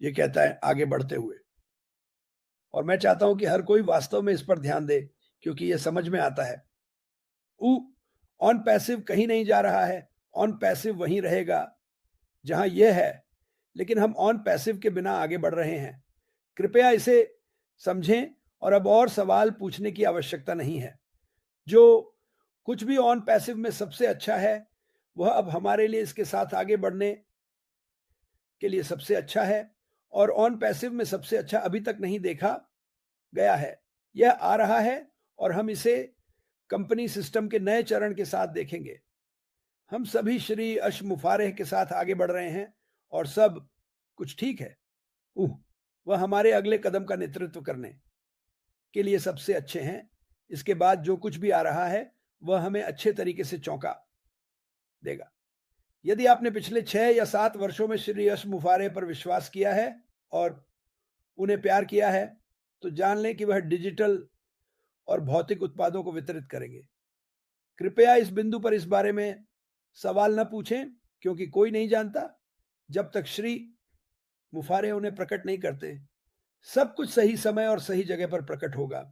ये कहता है आगे बढ़ते हुए। और मैं चाहता हूं कि हर कोई वास्तव में इस पर ध्यान दे, क्योंकि ये समझ में आता है। ऊ ऑन पैसिव कहीं नहीं जा रहा है, ऑन पैसिव वहीं रहेगा जहां यह है, लेकिन हम ऑन पैसिव के बिना आगे बढ़ रहे हैं। कृपया इसे समझें और अब और सवाल पूछने की आवश्यकता नहीं है। जो कुछ भी ऑन पैसिव में सबसे अच्छा है, वह अब हमारे लिए इसके साथ आगे बढ़ने के लिए सबसे अच्छा है, और ऑन पैसिव में सबसे अच्छा अभी तक नहीं देखा गया है। यह आ रहा है और हम इसे कंपनी सिस्टम के नए चरण के साथ देखेंगे। हम सभी श्री अश मुफारेह के साथ आगे बढ़ रहे हैं और सब कुछ ठीक है। वह हमारे अगले कदम का नेतृत्व करने के लिए सबसे अच्छे हैं। इसके बाद जो कुछ भी आ रहा है वह हमें अच्छे तरीके से चौंका देगा। यदि आपने पिछले 6 या 7 वर्षों में श्री यश मुफारे पर विश्वास किया है और उन्हें प्यार किया है, तो जान लें कि वह डिजिटल और भौतिक उत्पादों को वितरित करेंगे। कृपया इस बिंदु पर इस बारे में सवाल न पूछें, क्योंकि कोई नहीं जानता जब तक श्री मुफारे उन्हें प्रकट नहीं करते। सब कुछ सही समय और सही जगह पर प्रकट होगा।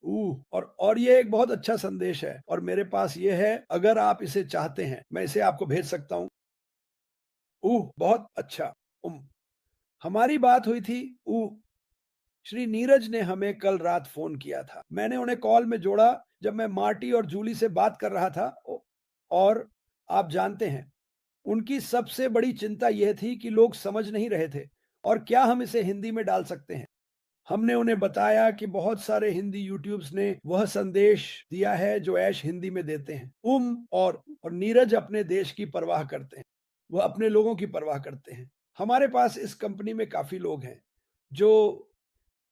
और ये एक बहुत अच्छा संदेश है और मेरे पास ये है, अगर आप इसे चाहते हैं मैं इसे आपको भेज सकता हूं। बहुत अच्छा। हमारी बात हुई थी। श्री नीरज ने हमें कल रात फोन किया था। मैंने उन्हें कॉल में जोड़ा जब मैं मार्टी और जूली से बात कर रहा था। और आप जानते हैं, उनकी सबसे बड़ी चिंता यह थी कि लोग समझ नहीं रहे थे और क्या हम इसे हिंदी में डाल सकते हैं। हमने उन्हें बताया कि बहुत सारे हिंदी यूट्यूब्स ने वह संदेश दिया है जो ऐश हिंदी में देते हैं। और नीरज अपने देश की परवाह करते हैं, वह अपने लोगों की परवाह करते हैं। हमारे पास इस कंपनी में काफी लोग हैं जो,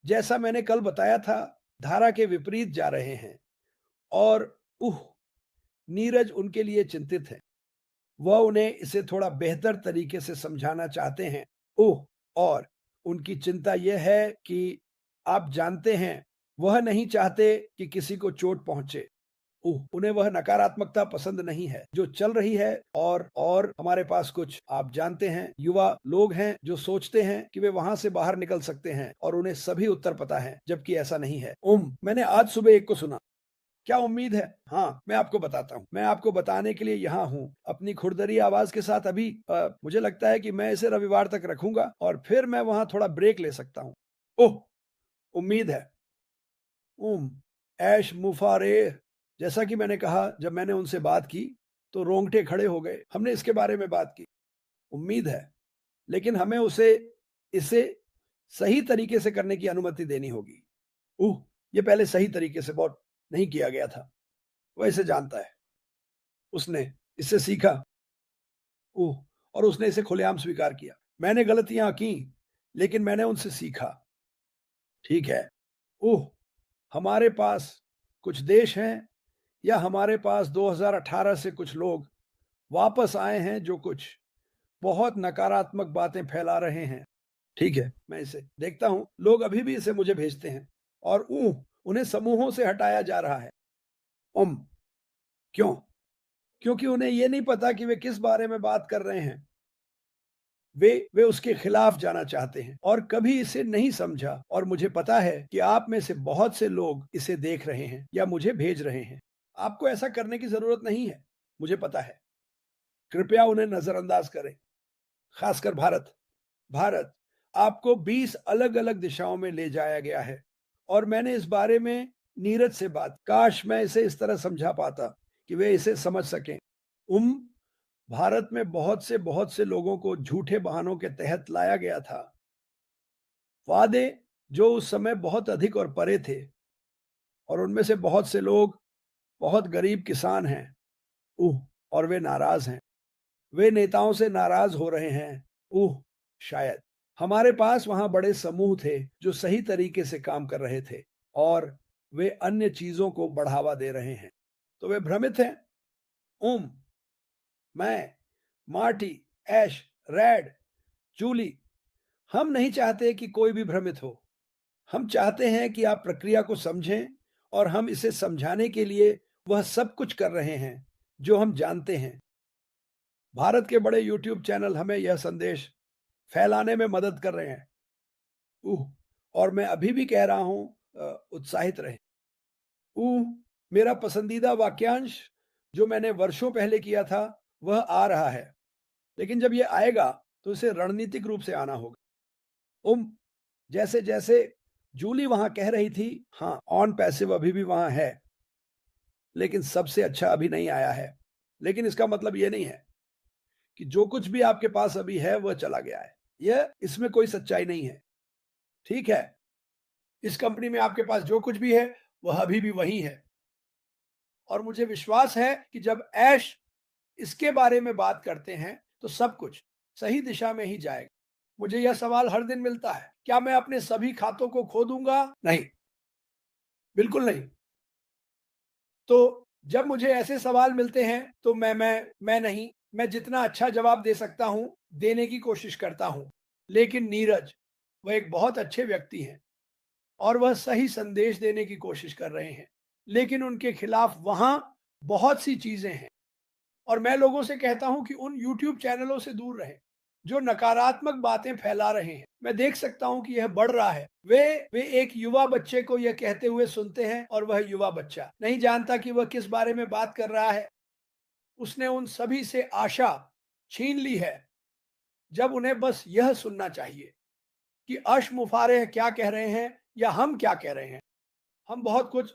जैसा मैंने कल बताया था, धारा के विपरीत जा रहे हैं। और नीरज उनके लिए चिंतित है। वह उन्हें इसे थोड़ा बेहतर तरीके से समझाना चाहते हैं। और उनकी चिंता यह है कि आप जानते हैं, वह नहीं चाहते कि किसी को चोट पहुंचे। उन्हें वह नकारात्मकता पसंद नहीं है जो चल रही है। और हमारे पास कुछ, आप जानते हैं, युवा लोग हैं जो सोचते हैं कि वे वहां से बाहर निकल सकते हैं और उन्हें सभी उत्तर पता है, जबकि ऐसा नहीं है। मैंने आज सुबह एक को सुना। क्या उम्मीद है? हाँ, मैं आपको बताता हूँ। मैं आपको बताने के लिए यहाँ हूँ अपनी खुरदरी आवाज के साथ। अभी मुझे लगता है कि मैं इसे रविवार तक रखूंगा और फिर मैं वहां थोड़ा ब्रेक ले सकता हूँ। उम्मीद है। ऐश मुफारे। जैसा कि मैंने कहा, जब मैंने उनसे बात की तो रोंगटे खड़े हो गए। हमने इसके बारे में बात की। उम्मीद है, लेकिन हमें इसे सही तरीके से करने की अनुमति देनी होगी। ये पहले सही तरीके से बहुत नहीं किया गया था। वह इसे जानता है। उसने इससे सीखा। और उसने इसे खुलेआम स्वीकार किया। मैंने गलतियां की, लेकिन मैंने उनसे सीखा। ठीक है। हमारे पास कुछ देश हैं, या हमारे पास 2018 से कुछ लोग वापस आए हैं जो कुछ बहुत नकारात्मक बातें फैला रहे हैं। ठीक है, मैं इसे देखता हूं। लोग अभी भी इसे मुझे भेजते हैं और उन्हें समूहों से हटाया जा रहा है। क्यों? क्योंकि उन्हें यह नहीं पता कि वे किस बारे में बात कर रहे हैं। वे उसके खिलाफ जाना चाहते हैं और कभी इसे नहीं समझा। और मुझे पता है कि आप में से बहुत से लोग इसे देख रहे हैं या मुझे भेज रहे हैं। आपको ऐसा करने की जरूरत नहीं है, मुझे पता है। कृपया उन्हें नजरअंदाज करें, खासकर भारत आपको 20 अलग अलग दिशाओं में ले जाया गया है। और मैंने इस बारे में नीरज से बात, काश मैं इसे इस तरह समझा पाता कि वे इसे समझ सकें। भारत में बहुत से लोगों को झूठे बहानों के तहत लाया गया था। वादे जो उस समय बहुत अधिक और परे थे, और उनमें से बहुत से लोग बहुत गरीब किसान हैं। और वे नाराज हैं। वे नेताओं से नाराज हो रहे हैं। शायद हमारे पास वहां बड़े समूह थे जो सही तरीके से काम कर रहे थे, और वे अन्य चीजों को बढ़ावा दे रहे हैं, तो वे भ्रमित हैं। मैं, मार्टी, ऐश, रैड, जूली, हम नहीं चाहते कि कोई भी भ्रमित हो। हम चाहते हैं कि आप प्रक्रिया को समझें, और हम इसे समझाने के लिए वह सब कुछ कर रहे हैं जो हम जानते हैं। भारत के बड़े यूट्यूब चैनल हमें यह संदेश फैलाने में मदद कर रहे हैं। और मैं अभी भी कह रहा हूं, उत्साहित रहें। मेरा पसंदीदा वाक्यांश जो मैंने वर्षों पहले किया था वह आ रहा है, लेकिन जब ये आएगा तो इसे रणनीतिक रूप से आना होगा। जैसे जैसे जूली वहां कह रही थी, हाँ, ऑन पैसिव अभी भी वहां है, लेकिन सबसे अच्छा अभी नहीं आया है। लेकिन इसका मतलब ये नहीं है कि जो कुछ भी आपके पास अभी है वह चला गया है। यह इसमें कोई सच्चाई नहीं है। ठीक है, इस कंपनी में आपके पास जो कुछ भी है वह अभी भी वही है, और मुझे विश्वास है कि जब ऐश इसके बारे में बात करते हैं तो सब कुछ सही दिशा में ही जाएगा। मुझे यह सवाल हर दिन मिलता है, क्या मैं अपने सभी खातों को खो दूंगा? नहीं, बिल्कुल नहीं। तो जब मुझे ऐसे सवाल मिलते हैं तो मैं नहीं, मैं जितना अच्छा जवाब दे सकता हूं देने की कोशिश करता हूं। लेकिन नीरज, वह एक बहुत अच्छे व्यक्ति हैं और वह सही संदेश देने की कोशिश कर रहे हैं, लेकिन उनके खिलाफ वहां बहुत सी चीजें हैं। और मैं लोगों से कहता हूं कि उन यूट्यूब चैनलों से दूर रहें जो नकारात्मक बातें फैला रहे हैं। मैं देख सकता हूं कि यह बढ़ रहा है। वे एक युवा बच्चे को यह कहते हुए सुनते हैं, और वह युवा बच्चा नहीं जानता कि वह किस बारे में बात कर रहा है। उसने उन सभी से आशा छीन ली है, जब उन्हें बस यह सुनना चाहिए कि अर्श मुफारेह क्या कह रहे हैं या हम क्या कह रहे हैं। हम बहुत कुछ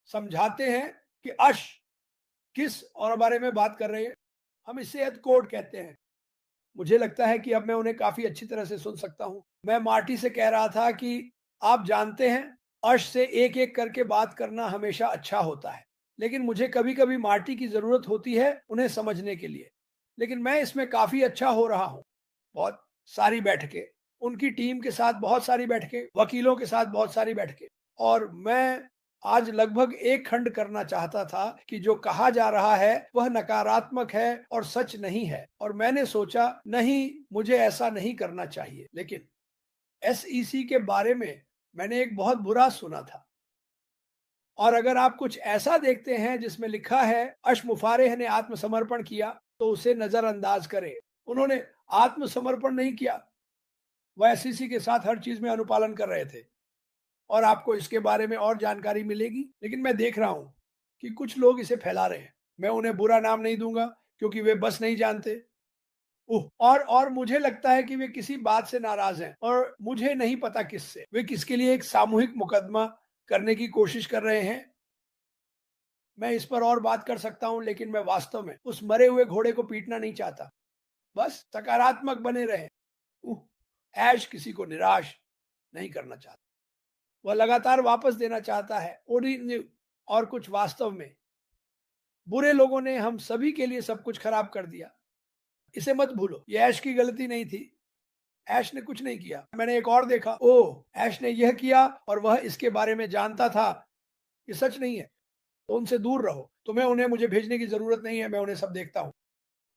समझाते हैं कि अर्श किस और बारे में बात कर रहे हैं। हम इसे कोड कहते हैं। मुझे लगता है कि अब मैं उन्हें काफी अच्छी तरह से सुन सकता हूं। मैं मार्टी से कह रहा था कि आप जानते हैं, अर्श से एक एक करके बात करना हमेशा अच्छा होता है, लेकिन मुझे कभी कभी मार्टी की जरूरत होती है उन्हें समझने के लिए। लेकिन मैं इसमें काफी अच्छा हो रहा हूं। बहुत सारी बैठकें, उनकी टीम के साथ बहुत सारी बैठकें, वकीलों के साथ बहुत सारी बैठकें। और मैं आज लगभग एक खंड करना चाहता था कि जो कहा जा रहा है वह नकारात्मक है और सच नहीं है, और मैंने सोचा नहीं, मुझे ऐसा नहीं करना चाहिए। लेकिन एसईसी के बारे में मैंने एक बहुत बुरा सुना था, और अगर आप कुछ ऐसा देखते हैं जिसमें लिखा है अश मुफारेह ने आत्मसमर्पण किया, तो उसे नजरअंदाज करें। उन्होंने आत्मसमर्पण नहीं किया, वह एसईसी के साथ हर चीज में अनुपालन कर रहे थे, और आपको इसके बारे में और जानकारी मिलेगी। लेकिन मैं देख रहा हूं कि कुछ लोग इसे फैला रहे हैं। मैं उन्हें बुरा नाम नहीं दूंगा क्योंकि वे बस नहीं जानते। और मुझे लगता है कि वे किसी बात से नाराज हैं, और मुझे नहीं पता किससे। वे किसके लिए एक सामूहिक मुकदमा करने की कोशिश कर रहे हैं। मैं इस पर और बात कर सकता हूं, लेकिन मैं वास्तव में उस मरे हुए घोड़े को पीटना नहीं चाहता। बस सकारात्मक बने रहे। ऐश किसी को निराश नहीं करना चाहता। वह लगातार वापस देना चाहता है और कुछ वास्तव में बुरे लोगों ने हम सभी के लिए सब कुछ खराब कर दिया। इसे मत भूलो, ये ऐश की गलती नहीं थी। ऐश ने कुछ नहीं किया। मैंने एक और देखा, ऐश ने यह किया और वह इसके बारे में जानता था। ये सच नहीं है, तो उनसे दूर रहो। तुम्हें उन्हें मुझे भेजने की जरूरत नहीं है, मैं उन्हें सब देखता हूं।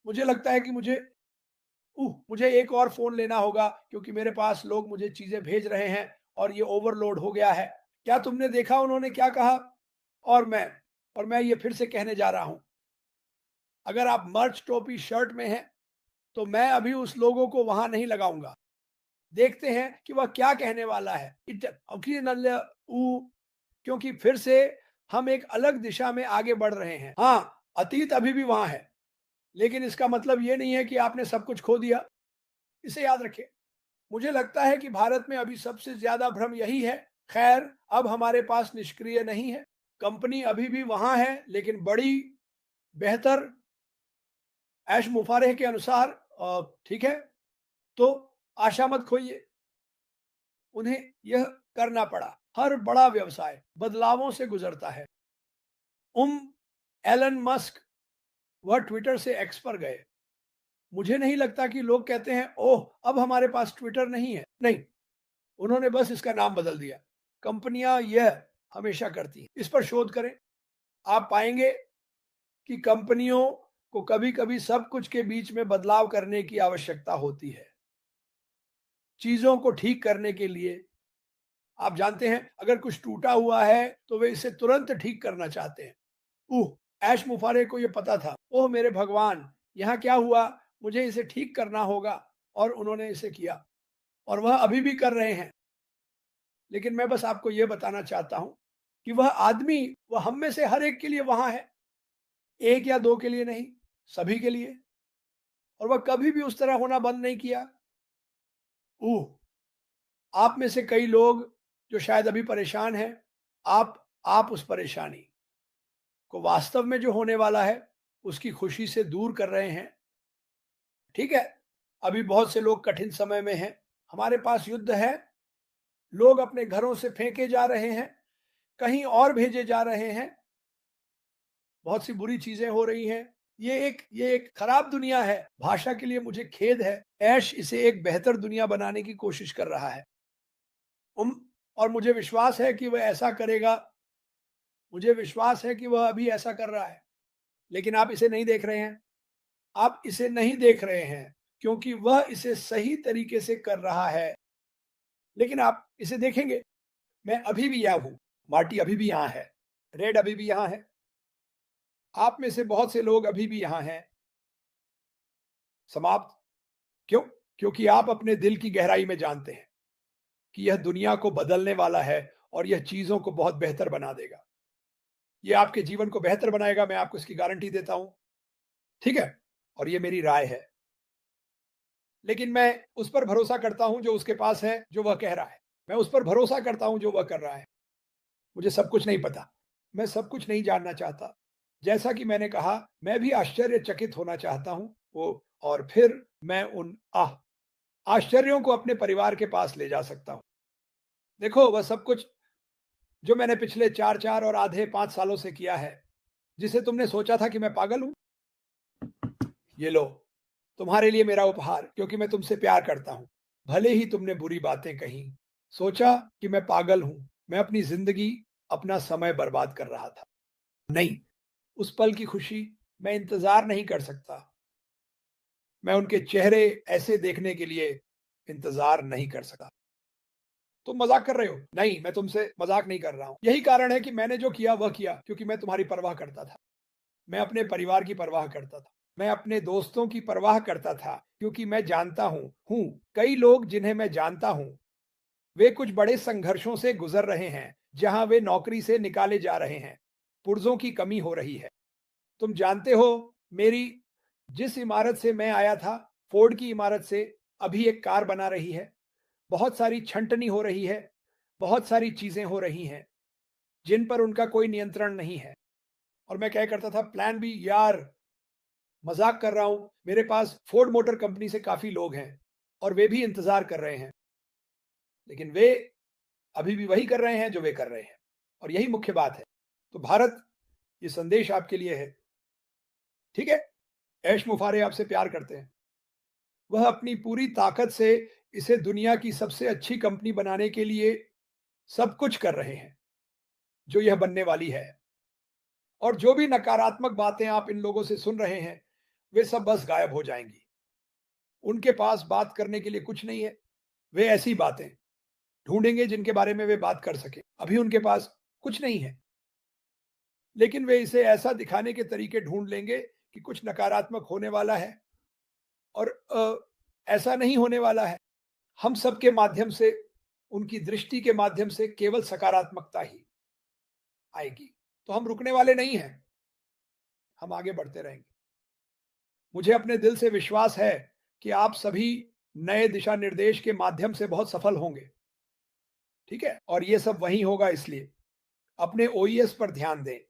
मुझे लगता है कि मुझे एक और फोन लेना होगा, क्योंकि मेरे पास लोग मुझे चीजें भेज रहे हैं और ये ओवरलोड हो गया है। क्या तुमने देखा उन्होंने क्या कहा? और मैं ये फिर से कहने जा रहा हूं, अगर आप मर्च टोपी शर्ट में हैं तो मैं अभी उस लोगों को वहां नहीं लगाऊंगा। देखते हैं कि वह क्या कहने वाला है। क्योंकि फिर से हम एक अलग दिशा में आगे बढ़ रहे हैं। हाँ, अतीत अभी भी वहां है, लेकिन इसका मतलब ये नहीं है कि आपने सब कुछ खो दिया। इसे याद रखें। मुझे लगता है कि भारत में अभी सबसे ज्यादा भ्रम यही है। खैर, अब हमारे पास निष्क्रिय नहीं है। कंपनी अभी भी वहां है, लेकिन बड़ी बेहतर, ऐश मुफारेह के अनुसार। ठीक है, तो आशा मत खोइए। उन्हें यह करना पड़ा। हर बड़ा व्यवसाय बदलावों से गुजरता है। उम एलन मस्क, वह ट्विटर से एक्स पर गए। मुझे नहीं लगता कि लोग कहते हैं, ओह अब हमारे पास ट्विटर नहीं है। नहीं, उन्होंने बस इसका नाम बदल दिया। कंपनियां यह हमेशा करती हैं। इस पर शोध करें। आप पाएंगे कि कंपनियों को कभी कभी सब कुछ के बीच में बदलाव करने की आवश्यकता होती है, चीजों को ठीक करने के लिए। आप जानते हैं, अगर कुछ टूटा हुआ है तो वे इसे तुरंत ठीक करना चाहते हैं। ऐश मुफारे को यह पता था। ओह मेरे भगवान, यहाँ क्या हुआ? मुझे इसे ठीक करना होगा। और उन्होंने इसे किया और वह अभी भी कर रहे हैं। लेकिन मैं बस आपको यह बताना चाहता हूं कि वह आदमी, वह हम में से हर एक के लिए वहां है, एक या दो के लिए नहीं, सभी के लिए। और वह कभी भी उस तरह होना बंद नहीं किया। ओह, आप में से कई लोग जो शायद अभी परेशान हैं, आप उस परेशानी को वास्तव में जो होने वाला है उसकी खुशी से दूर कर रहे हैं। ठीक है, अभी बहुत से लोग कठिन समय में हैं, हमारे पास युद्ध है, लोग अपने घरों से फेंके जा रहे हैं, कहीं और भेजे जा रहे हैं, बहुत सी बुरी चीजें हो रही हैं। ये एक खराब दुनिया है। भाषा के लिए मुझे खेद है। ऐश इसे एक बेहतर दुनिया बनाने की कोशिश कर रहा है। और मुझे विश्वास है कि वह ऐसा करेगा। मुझे विश्वास है कि वह अभी ऐसा कर रहा है। लेकिन आप इसे नहीं देख रहे हैं। आप इसे नहीं देख रहे हैं क्योंकि वह इसे सही तरीके से कर रहा है। लेकिन आप इसे देखेंगे। मैं अभी भी यहाँ हूं, मार्टी अभी भी यहाँ है, रेड अभी भी यहाँ है, आप में से बहुत से लोग अभी भी यहाँ हैं। समाप्त। क्यों? क्योंकि आप अपने दिल की गहराई में जानते हैं कि यह दुनिया को बदलने वाला है और यह चीजों को बहुत बेहतर बना देगा। यह आपके जीवन को बेहतर बनाएगा, मैं आपको इसकी गारंटी देता हूं। ठीक है, और यह मेरी राय है। लेकिन मैं उस पर भरोसा करता हूं जो उसके पास है, जो वह कह रहा है। मैं उस पर भरोसा करता हूं जो वह कर रहा है। मुझे सब कुछ नहीं पता, मैं सब कुछ नहीं जानना चाहता। जैसा कि मैंने कहा, मैं भी आश्चर्यचकित होना चाहता हूं। वो और फिर मैं उन आश्चर्यों को अपने परिवार के पास ले जा सकता हूं। देखो, वह सब कुछ जो मैंने पिछले 4 और आधे 5 सालों से किया है, जिसे तुमने सोचा था कि मैं पागल हूं, ये लो, तुम्हारे लिए मेरा उपहार, क्योंकि मैं तुमसे प्यार करता हूं। भले ही तुमने बुरी बातें कही, सोचा कि मैं पागल हूं, मैं अपनी जिंदगी, अपना समय बर्बाद कर रहा था। नहीं, उस पल की खुशी मैं इंतजार नहीं कर सकता। मैं उनके चेहरे ऐसे देखने के लिए इंतजार नहीं कर सका। तुम मजाक कर रहे हो? नहीं, मैं तुमसे मजाक नहीं कर रहा हूं। यही कारण है कि मैंने जो किया वह किया, क्योंकि मैं तुम्हारी परवाह करता था। मैं अपने परिवार की परवाह करता था। मैं अपने दोस्तों की परवाह करता था, क्योंकि मैं जानता हूं कई लोग जिन्हें मैं जानता हूं, वे कुछ बड़े संघर्षों से गुजर रहे हैं, जहां वे नौकरी से निकाले जा रहे हैं, पुर्जों की कमी हो रही है। तुम जानते हो, मेरी जिस इमारत से मैं आया था, फोर्ड की इमारत से अभी एक कार बना रही है। बहुत सारी छंटनी हो रही है, बहुत सारी चीजें हो रही हैं जिन पर उनका कोई नियंत्रण नहीं है। और मैं क्या करता था, प्लान बी, यार मजाक कर रहा हूं, मेरे पास फोर्ड मोटर कंपनी से काफी लोग हैं और वे भी इंतजार कर रहे हैं। लेकिन वे अभी भी वही कर रहे हैं जो वे कर रहे हैं, और यही मुख्य बात है। तो भारत, ये संदेश आपके लिए है। ठीक है, ऐश मुफारे आपसे प्यार करते हैं। वह अपनी पूरी ताकत से इसे दुनिया की सबसे अच्छी कंपनी बनाने के लिए सब कुछ कर रहे हैं जो यह बनने वाली है। और जो भी नकारात्मक बातें आप इन लोगों से सुन रहे हैं, वे सब बस गायब हो जाएंगी। उनके पास बात करने के लिए कुछ नहीं है। वे ऐसी बातें ढूंढेंगे जिनके बारे में वे बात कर सके। अभी उनके पास कुछ नहीं है, लेकिन वे इसे ऐसा दिखाने के तरीके ढूंढ लेंगे कि कुछ नकारात्मक होने वाला है। और ऐसा नहीं होने वाला है। हम सबके माध्यम से, उनकी दृष्टि के माध्यम से केवल सकारात्मकता ही आएगी। तो हम रुकने वाले नहीं हैं, हम आगे बढ़ते रहेंगे। मुझे अपने दिल से विश्वास है कि आप सभी नए दिशा निर्देश के माध्यम से बहुत सफल होंगे। ठीक है, और ये सब वही होगा। इसलिए अपने ओईएस पर ध्यान दें,